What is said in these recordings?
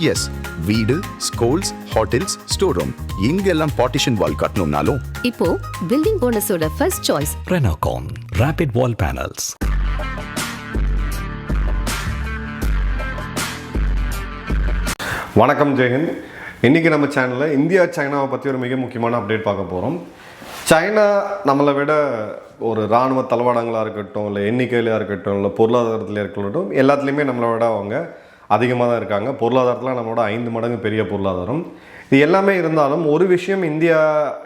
S, வீடு, schools, hotels, store room இங்கெல்லாம் partition wall கட்டணும்னாலும் இப்போ பில்டிங் ஓனர்ஸோட first choice Renocon Rapid Wall Panels. வணக்கம் ஜெயஹிந்த். இன்றைக்கி நம்ம சேனலில் இந்தியா சைனாவை பற்றி ஒரு மிக முக்கியமான அப்டேட் பார்க்க போகிறோம். சைனா நம்மளை விட ஒரு இராணுவ தளவாடங்களாக இருக்கட்டும், இல்லை எண்ணிக்கையிலாக இருக்கட்டும், இல்லை பொருளாதாரத்தில் இருக்கட்டும், எல்லாத்துலேயுமே நம்மளை விட அவங்க அதிகமாக தான் இருக்காங்க. பொருளாதாரத்தில் நம்மளோட 5 மடங்கு பெரிய பொருளாதாரம். இது எல்லாமே இருந்தாலும் ஒரு விஷயம் இந்தியா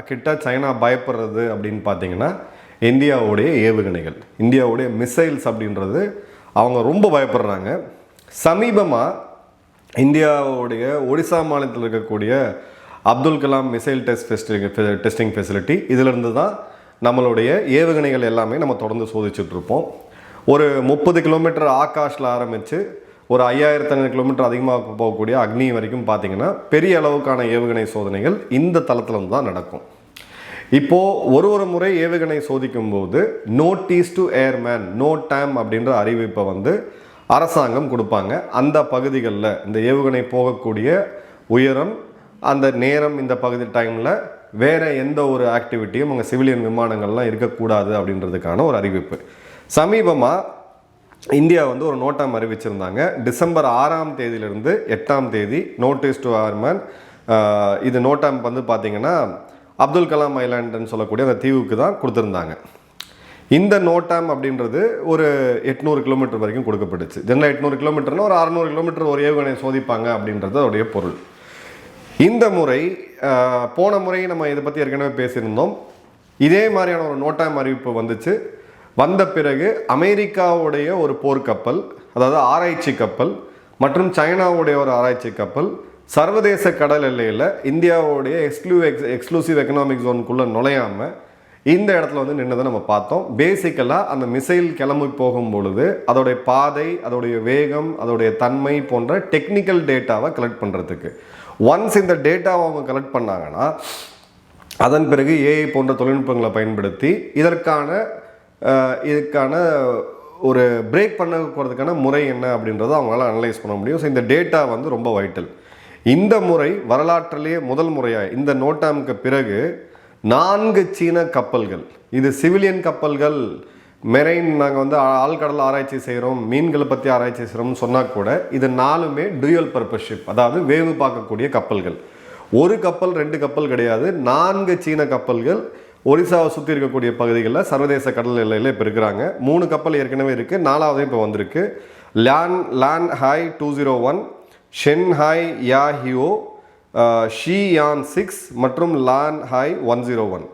கிட்ட சைனா பயப்படுறது அப்படின்னு பார்த்தீங்கன்னா இந்தியாவுடைய ஏவுகணைகள், இந்தியாவுடைய மிசைல்ஸ் அப்படின்றது அவங்க ரொம்ப பயப்படுறாங்க. சமீபமாக இந்தியாவுடைய ஒடிசா மாநிலத்தில் இருக்கக்கூடிய Abdul Kalam missile testing facility இதிலிருந்து தான் நம்மளுடைய ஏவுகணைகள் எல்லாமே நம்ம தொடர்ந்து சோதிச்சுட்ருப்போம். ஒரு 30 கிலோமீட்டர் ஆகாஷில் ஆரம்பித்து ஒரு 5500 கிலோமீட்டர் அதிகமாக போகக்கூடிய அக்னி வரைக்கும் பார்த்திங்கன்னா பெரிய அளவுக்கான ஏவுகணை சோதனைகள் இந்த தளத்தில் தான் நடக்கும். இப்போது ஒரு முறை ஏவுகணை சோதிக்கும் போது notice to airmen, no time அப்படின்ற அறிவிப்பை அரசாங்கம் கொடுப்பாங்க. அந்த பகுதிகளில் இந்த ஏவுகணை போகக்கூடிய உயரம், அந்த நேரம், இந்த பகுதி டைமில் வேறு எந்த ஒரு ஆக்டிவிட்டியும் அங்கே சிவிலியன் விமானங்கள்லாம் இருக்கக்கூடாது அப்படின்றதுக்கான ஒரு அறிவிப்பு. சமீபமாக இந்தியா ஒரு நோட்டம் அறிவிச்சிருந்தாங்க. டிசம்பர் 6ஆம் தேதியிலிருந்து 8ஆம் தேதி நோட்டீஸ் டு ஏர்மேன். இது நோட்டம் பார்த்திங்கன்னா அப்துல் கலாம் ஐலாண்டுன்னு சொல்லக்கூடிய அந்த தீவுக்கு தான் கொடுத்துருந்தாங்க. இந்த நோட்டம் அப்படின்றது ஒரு 800 கிலோமீட்டர் வரைக்கும் கொடுக்கப்பட்டுச்சு. ஜெனரலாக 800 கிலோமீட்டர்னா ஒரு 600 கிலோமீட்டர் ஒரு ஏவுகணை சோதிப்பாங்க அப்படின்றது அதோடைய பொருள். இந்த முறை போன முறை நம்ம இதை பற்றி ஏற்கனவே பேசியிருந்தோம். இதே மாதிரியான ஒரு நோட்டம் அறிவிப்பு வந்துச்சு. வந்த பிறகு அமெரிக்காவுடைய ஒரு போர்க்கப்பல், அதாவது ஆராய்ச்சி கப்பல், மற்றும் சைனாவுடைய ஒரு ஆராய்ச்சி கப்பல் சர்வதேச கடல் எல்லையில் இந்தியாவுடைய எக்ஸ்க்ளூசிவ் எக்கனாமிக் ஜோனுக்குள்ளே நுழையாமல் இந்த இடத்துல நின்றதை நம்ம பார்த்தோம். பேசிக்கலாக அந்த மிசைல் கிளம்பி போகும் பொழுது அதோடைய பாதை, அதோடைய வேகம், அதோடைய தன்மை போன்ற டெக்னிக்கல் டேட்டாவை கலெக்ட் பண்ணுறதுக்கு ஒன்ஸ் இந்த டேட்டாவை அவங்க கலெக்ட் பண்ணாங்கன்னா அதன் பிறகு ஏஐ போன்ற தொழில்நுட்பங்களை பயன்படுத்தி இதற்கான ஒரு பிரேக் பண்ண போகிறதுக்கான முறை என்ன அப்படின்றத அவங்களால அனலைஸ் பண்ண முடியும். ஸோ இந்த டேட்டா ரொம்ப வைட்டல். இந்த முறை வரலாற்றிலேயே முதல் முறையாக இந்த நோட்டாமுக்கு பிறகு 4 சீன கப்பல்கள், இது சிவிலியன் கப்பல்கள், மெரைன், நாங்கள் ஆழ்கடல் ஆராய்ச்சி செய்கிறோம், மீன்களை பற்றி ஆராய்ச்சி செய்கிறோம்னு சொன்னால் கூட இது 4மே டூயல் பர்பஸ் ஷிப், அதாவது வேவு பார்க்கக்கூடிய கப்பல்கள். ஒரு கப்பல் 2 கப்பல் கிடையாது, 4 சீன கப்பல்கள் ஒடிசாவை சுற்றி இருக்கக்கூடிய பகுதிகளில் சர்வதேச கடல் எல்லையில் இப்போ இருக்கிறாங்க. 3 கப்பல் ஏற்கனவே இருக்குது, 4வது இப்போ வந்திருக்கு. லான் ஹாய் 201, ஷென்ஹாய் யாஹியோ, ஷியான் 6 மற்றும் லான் ஹாய் 101.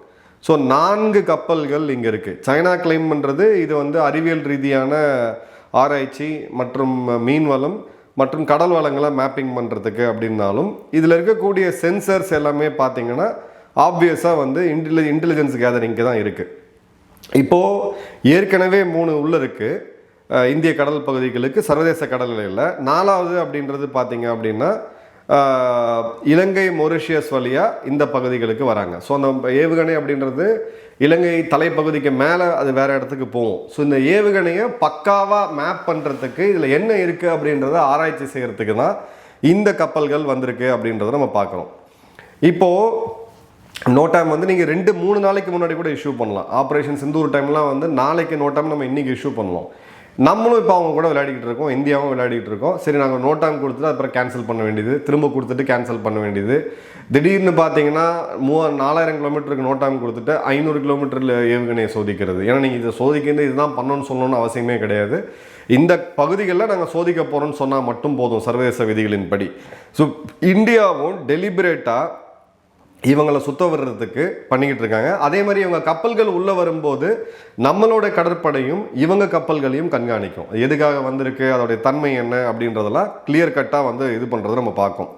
ஸோ 4 கப்பல்கள் இங்கே இருக்குது. சைனா கிளைம் பண்ணுறது இது அறிவியல் ரீதியான ஆராய்ச்சி மற்றும் மீன்வளம் மற்றும் கடல் வளங்களை மேப்பிங் பண்ணுறதுக்கு அப்படின்னாலும் இதில் இருக்கக்கூடிய சென்சர்ஸ் எல்லாமே பார்த்திங்கன்னா ஆப்வியஸாக இன்டெலிஜென்ஸ் கேதரிங்க்கு தான் இருக்குது. இப்போது ஏற்கனவே 3 உள்ள இருக்குது இந்திய கடல் பகுதிகளுக்கு சர்வதேச கடல் எல்லையில். 4வது அப்படின்றது பார்த்திங்க அப்படின்னா இலங்கை மொரிஷியஸ் வழியாக இந்த பகுதிகளுக்கு வராங்க. ஸோ அந்த ஏவுகணை அப்படின்றது இலங்கை தலைப்பகுதிக்கு மேலே அது வேறு இடத்துக்கு போகும். ஸோ இந்த ஏவுகணையை பக்காவாக மேப் பண்ணுறதுக்கு இதில் என்ன இருக்குது அப்படின்றத ஆராய்ச்சி செய்கிறதுக்கு தான் இந்த கப்பல்கள் வந்திருக்கு அப்படின்றத நம்ம பார்க்குறோம். இப்போது நோட்டாம் நீங்கள் 2-3 நாளைக்கு முன்னாடி கூட இஷ்யூ பண்ணலாம். ஆப்ரேஷன் சிந்தூர் டைம்லாம் நாளைக்கு நோட்டாம் நம்ம இன்றைக்கி இஷ்யூ பண்ணலாம். நம்மளும் இப்போ அவங்க கூட விளையாடிக்கிட்டு இருக்கோம், இந்தியாவும் விளையாடிக்கிட்டு இருக்கோம். சரி, நாங்கள் நோட்டாம் கொடுத்துட்டு அப்புறம் கேன்சல் பண்ண வேண்டியது, திரும்ப கொடுத்துட்டு கேன்சல் பண்ண வேண்டியது. திடீர்னு பார்த்தீங்கன்னா 4000 கிலோமீட்டருக்கு நோட்டாம் கொடுத்துட்டு 500 கிலோமீட்டரில் ஏவுகணையை சோதிக்கிறது. ஏன்னா நீங்கள் இதை சோதிக்கிறது இதுதான் பண்ணணும்னு சொல்லணும்னு அவசியமே கிடையாது. இந்த பகுதிகளில் நாங்கள் சோதிக்க போகிறோம்னு சொன்னால் மட்டும் போதும் சர்வதேச விதிகளின்படி. ஸோ இந்தியாவும் டெலிபரேட்டாக இவங்களை சுத்த வர்றதுக்கு பண்ணிக்கிட்டு இருக்காங்க. அதே மாதிரி இவங்க கப்பல்கள் உள்ளே வரும்போது நம்மளோட கடற்படையும் இவங்க கப்பல்களையும் கண்காணிக்கும். எதுக்காக வந்திருக்கு, அதோடைய தன்மை என்ன அப்படின்றதெல்லாம் கிளியர் கட்டாக இது பண்ணுறது நம்ம பார்க்கும்.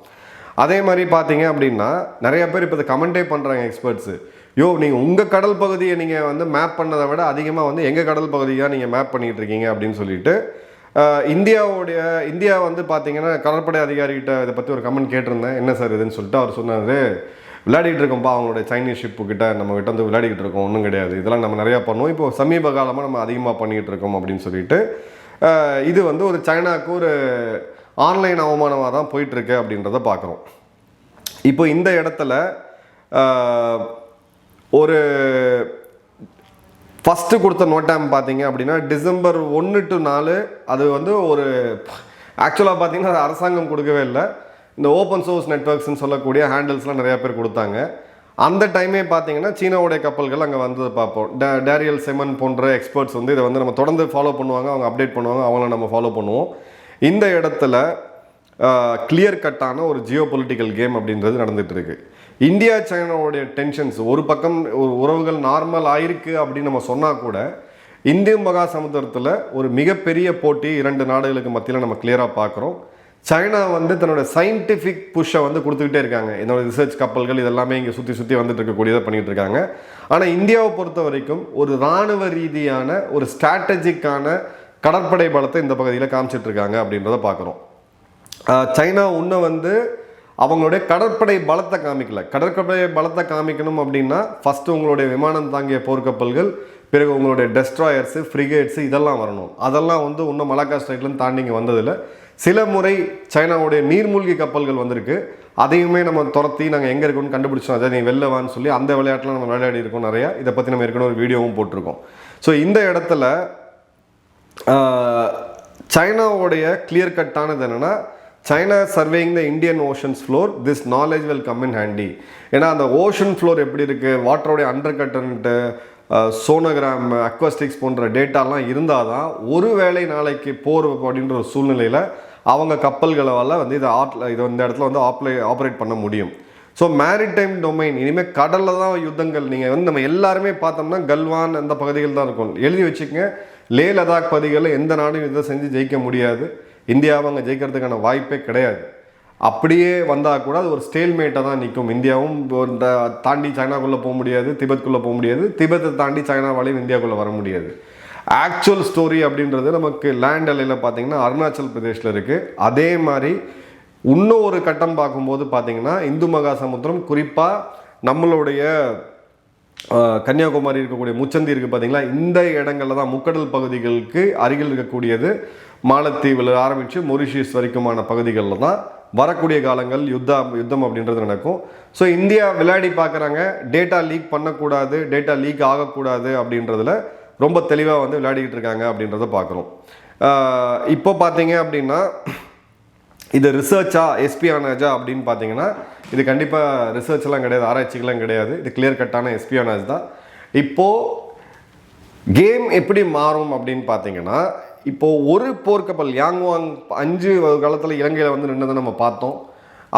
அதே மாதிரி பார்த்தீங்க அப்படின்னா நிறைய பேர் இப்போ இதை கமெண்டே பண்ணுறாங்க எக்ஸ்பர்ட்ஸு. நீங்கள் உங்கள் கடல் பகுதியை நீங்கள் மேப் பண்ணதை விட அதிகமாக எங்கள் கடல் பகுதியாக நீங்கள் மேப் பண்ணிகிட்டு இருக்கீங்க அப்படின்னு சொல்லிட்டு இந்தியா பார்த்தீங்கன்னா கடற்படை அதிகாரிகிட்ட இதை பற்றி ஒரு கமெண்ட் கேட்டிருந்தேன். என்ன சார் இதுன்னு சொல்லிட்டு அவர் சொன்னார், விளையாடிட்டு இருக்கோம்ப்பா அவங்களோட சைனீஸ் ஷிப்புக்கிட்ட நம்ம கிட்ட விளையாடிக்கிட்டு இருக்கோம், ஒன்றும் கிடையாது, இதெல்லாம் நம்ம நிறையா பண்ணுவோம், இப்போ சமீப காலமாக நம்ம அதிகமாக பண்ணிக்கிட்டு இருக்கோம் அப்படின்னு சொல்லிட்டு இது ஒரு சைனாவுக்கு ஒரு ஆன்லைன் அவமானமாக தான் போயிட்டுருக்கு அப்படின்றத பார்க்குறோம். இப்போ இந்த இடத்துல ஒரு ஃபஸ்ட்டு கொடுத்த நோட்டாம் பார்த்தீங்க அப்படின்னா December 1 to 4 அது வந்து ஒரு ஆக்சுவலாக பார்த்தீங்கன்னா அது அரசாங்கம் கொடுக்கவே இல்லை. இந்த ஓப்பன் சோர்ஸ் நெட்வொர்க்ஸ்னு சொல்லக்கூடிய ஹேண்டில்ஸ்லாம் நிறையா பேர் கொடுத்தாங்க. அந்த டைமே பார்த்தீங்கன்னா சீனாவுடைய கப்பல்கள் அங்கே வந்து பார்ப்போம். டேரியல் செமன் போன்ற எக்ஸ்பர்ட்ஸ் வந்து இதை வந்து நம்ம தொடர்ந்து ஃபாலோ பண்ணுவாங்க, அவங்க அப்டேட் பண்ணுவாங்க, அவங்கள நம்ம ஃபாலோ பண்ணுவோம். இந்த இடத்துல கிளியர் கட்டான ஒரு ஜியோ பொலிட்டிக்கல் கேம் அப்படின்றது நடந்துகிட்டு இருக்கு. இந்தியா சைனாவுடைய டென்ஷன்ஸ் ஒரு பக்கம் ஒரு உறவுகள் நார்மல் ஆயிருக்கு அப்படின்னு நம்ம சொன்னால் கூட இந்திய மகா சமுத்திரத்தில் ஒரு மிகப்பெரிய போட்டி 2 நாடுகளுக்கு மத்தியில் நம்ம கிளியராக பார்க்குறோம். சைனா வந்து தன்னோட சயின்டிஃபிக் புஷ்ஷை வந்து கொடுத்துக்கிட்டே இருக்காங்க. என்னோட ரிசர்ச் கப்பல்கள் இதெல்லாமே இங்கே சுற்றி வந்துட்டு இருக்கக்கூடியதை பண்ணிகிட்டு இருக்காங்க. ஆனால் இந்தியாவை பொறுத்த வரைக்கும் ஒரு இராணுவ ரீதியான ஒரு ஸ்ட்ராட்டஜிக்கான கடற்படை பலத்தை இந்த பகுதியில் காமிச்சிட்டு இருக்காங்க அப்படின்றத பார்க்குறோம். சைனா இன்னும் வந்து அவங்களுடைய கடற்படை பலத்தை காமிக்கல. கடற்படை பலத்தை காமிக்கணும் அப்படின்னா ஃபஸ்ட்டு உங்களுடைய விமானம் தாங்கிய போர்க்கப்பல்கள், பிறகு உங்களுடைய டெஸ்ட்ராயர்ஸு, ஃப்ரிகேட்ஸு இதெல்லாம் வரணும். அதெல்லாம் வந்து இன்னும் மலாக்கா ஸ்ட்ரைட்லேருந்து தாண்டி இங்கே வந்ததில்லை. சில முறை சைனாவுடைய நீர்மூழ்கி கப்பல்கள் வந்திருக்கு. அதையுமே நம்ம துரத்தி நாங்கள் எங்கே இருக்கோம்னு கண்டுபிடிச்சோம். அதை நீ வெளிலவான்னு சொல்லி அந்த விளையாட்டில் நம்ம விளையாடி இருக்கோம் நிறையா. இதை பற்றி நம்ம ஏற்கனவே ஒரு வீடியோவும் போட்டிருக்கோம். ஸோ இந்த இடத்துல சைனாவுடைய கிளியர் கட்டானது என்னென்னா, China surveying the Indian oceans floor, this knowledge will come in handy. ஏன்னா அந்த ஓஷன் ஃப்ளோர் எப்படி இருக்குது, வாட்டருடைய அண்டர் கட்டன்ட்டு, சோனோகிராம், அக்வாஸ்டிக்ஸ் போன்ற டேட்டாலாம் இருந்தால் தான் ஒரு வேளை நாளைக்கு போர் அப்படின்ற ஒரு சூழ்நிலையில் அவங்க கப்பல்களால் வந்து இதை இந்த இடத்துல வந்து ஆப்ரேட் பண்ண முடியும். ஸோ மேரிடைம் டொமைன் இனிமேல் கடலில் தான் யுத்தங்கள். நீங்கள் வந்து நம்ம எல்லாருமே பார்த்தோம்னா கல்வான் அந்த பகுதிகள் தான் இருக்கும். எழுதி வச்சுக்கங்க, லே லடாக் பகுதிகளில் எந்த நாடும் இதை செஞ்சு ஜெயிக்க முடியாது. இந்தியாவை அங்கே ஜெயிக்கிறதுக்கான வாய்ப்பே கிடையாது. அப்படியே வந்தால் கூட அது ஒரு ஸ்டேல்மேட்டாக தான் நிற்கும். இந்தியாவும் தாண்டி சைனாக்குள்ளே போக முடியாது, திபெத்துக்குள்ளே போக முடியாது, திபெத்தை தாண்டி சைனாவாலையும் இந்தியாவுக்குள்ளே வர முடியாது. ஆக்சுவல் ஸ்டோரி அப்படின்றது நமக்கு லேண்ட் எல்லையில் பார்த்தீங்கன்னா அருணாச்சல் பிரதேஷில் இருக்குது. அதே மாதிரி இன்னும் ஒரு கட்டம் பார்க்கும்போது பார்த்தீங்கன்னா இந்து மகா சமுத்திரம், குறிப்பாக நம்மளுடைய கன்னியாகுமரி இருக்கக்கூடிய முச்சந்தி இருக்குது பார்த்தீங்களா, இந்த இடங்களில் தான் முக்கடல் பகுதிகளுக்கு அருகில் இருக்கக்கூடியது. மாலத்தீவில் ஆரம்பித்து மொரிஷியஸ் வரைக்குமான பகுதிகளில் தான் வரக்கூடிய காலங்கள் யுத்தம் அப்படின்றது நடக்கும். ஸோ இந்தியா விளையாடி பார்க்குறாங்க, டேட்டா லீக் பண்ணக்கூடாது, டேட்டா லீக் ஆகக்கூடாது அப்படின்றதுல ரொம்ப தெளிவாக வந்து விளையாடிக்கிட்டு இருக்காங்க அப்படின்றத பார்க்குறோம். இப்போ பார்த்தீங்க அப்படின்னா இது ரிசர்ச்சா எஸ்பியானேஜா அப்படின்னு பார்த்தீங்கன்னா இது கண்டிப்பாக ரிசர்ச்லாம் கிடையாது, ஆராய்ச்சிகள்லாம் கிடையாது. இது கிளியர் கட்டான எஸ்பியானேஜ் தான். இப்போது கேம் எப்படி மாறும் அப்படின்னு பார்த்தீங்கன்னா, இப்போது ஒரு போர்க்கப்பல் யாங்வாங் 5 காலத்தில் இலங்கையில் வந்து நின்றதை நம்ம பார்த்தோம்.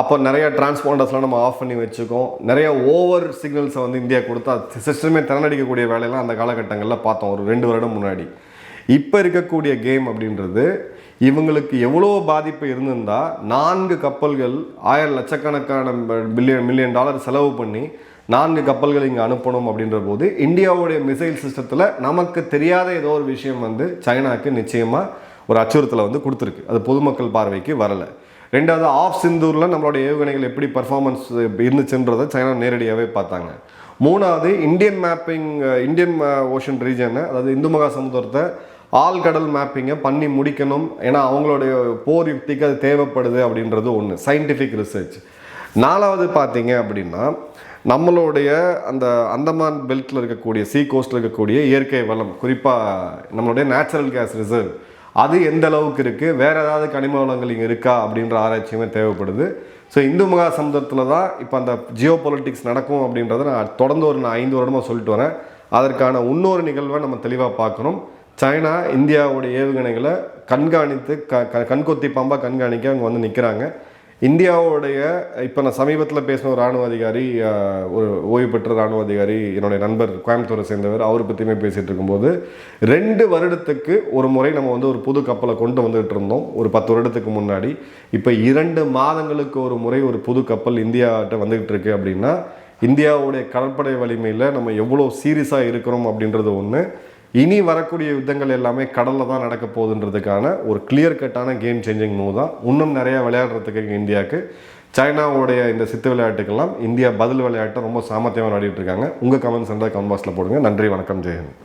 அப்போ நிறைய டிரான்ஸ்பாண்டர்ஸ்லாம் நம்ம ஆஃப் பண்ணி வச்சுக்கோம். நிறைய ஓவர் சிக்னல்ஸை வந்து இந்தியா கொடுத்தா சிஸ்டமே திறனடிக்கக்கூடிய வேலையெல்லாம் அந்த காலகட்டங்களில் பார்த்தோம் ஒரு 2 வருடம் முன்னாடி. இப்போ இருக்கக்கூடிய கேம் அப்படின்றது இவங்களுக்கு எவ்வளோ பாதிப்பு இருந்திருந்தால் 4 கப்பல்கள் 1000 லட்சக்கணக்கான மில்லியன் டாலர் செலவு பண்ணி 4 கப்பல்கள் இங்கே அனுப்பணும் அப்படின்ற போது இந்தியாவுடைய மிசைல் சிஸ்டத்தில் நமக்கு தெரியாத ஏதோ ஒரு விஷயம் வந்து சைனாவுக்கு நிச்சயமாக ஒரு அச்சுறுத்தலை வந்து கொடுத்துருக்கு. அது பொதுமக்கள் பார்வைக்கு வரலை. 2வது ஆஃப் சிந்தூரில் நம்மளுடைய ஏவுகணைகள் எப்படி பர்ஃபார்மன்ஸ் இருந்துச்சுன்றதை சைனா நேரடியாகவே பார்த்தாங்க. 3வது இந்தியன் ஓஷன் ரீஜனை, அதாவது இந்து மகா சமுத்திரத்தை ஆழ்கடல் மேப்பிங்கை பண்ணி முடிக்கணும். ஏன்னா அவங்களுடைய போர் யுக்திக்கு அது தேவைப்படுது அப்படின்றது ஒன்று, சயின்டிஃபிக் ரிசர்ச். 4வது பார்த்தீங்க அப்படின்னா நம்மளுடைய அந்த அந்தமான் பெல்ட்டில் இருக்கக்கூடிய சீ கோஸ்ட்டில் இருக்கக்கூடிய இயற்கை வளம், குறிப்பாக நம்மளுடைய நேச்சுரல் கேஸ் ரிசர்வ், அது எந்த அளவுக்கு இருக்குது, வேறு ஏதாவது கனிம வளங்கள் இங்கே இருக்கா அப்படின்ற ஆராய்ச்சியுமே தேவைப்படுது. ஸோ இந்து மகா சமுத்திரத்தில் தான் இப்போ அந்த ஜியோ பொலிட்டிக்ஸ் நடக்கும் அப்படின்றத நான் தொடர்ந்து ஒரு 5 வருடமாக சொல்லிட்டு வரேன். அதற்கான இன்னொரு நிகழ்வை நம்ம தெளிவாக பார்க்கணும். சைனா இந்தியாவுடைய ஏவுகணைகளை கண்காணித்து கண்கொத்தி பாம்பாக கண்காணிக்க அவங்க வந்து நிற்கிறாங்க. இந்தியாவுடைய இப்போ நான் சமீபத்தில் பேசின ஒரு இராணுவ அதிகாரி, ஒரு ஓய்வு பெற்ற இராணுவ அதிகாரி, என்னுடைய நண்பர் கோயம்புத்தூரை சேர்ந்தவர், அவரை பற்றியுமே பேசிகிட்டு இருக்கும்போது 2 வருடத்துக்கு ஒரு முறை நம்ம வந்து ஒரு புது கப்பலை கொண்டு வந்துகிட்டு இருந்தோம் ஒரு 10 வருடத்துக்கு முன்னாடி. இப்போ 2 மாதங்களுக்கு ஒரு முறை ஒரு புது கப்பல் இந்தியாட்ட வந்துக்கிட்டு இருக்கு. அப்படின்னா இந்தியாவுடைய கடற்படை வலிமையில் நம்ம எவ்வளோ சீரியஸாக இருக்கிறோம் அப்படின்றது ஒன்று. இனி வரக்கூடிய யுத்தங்கள் எல்லாமே கடலில் தான் நடக்க போகுதுன்றதுக்கான ஒரு கிளியர் கட்டான கேம் சேஞ்சிங் மூவ் தான். இன்னும் நிறையா விளையாடுறதுக்கு இந்தியாவுக்கு. சைனாவுடைய இந்த சித்து விளையாட்டுக்கெல்லாம் இந்தியா பதில் விளையாட்டை ரொம்ப சாமர்த்தியமாக விளையாடிட்டு இருக்காங்க. உங்கள் கமெண்ட்ஸ் கமெண்ட் பாக்ஸில் போடுங்க. நன்றி, வணக்கம், ஜெயஹிந்த்.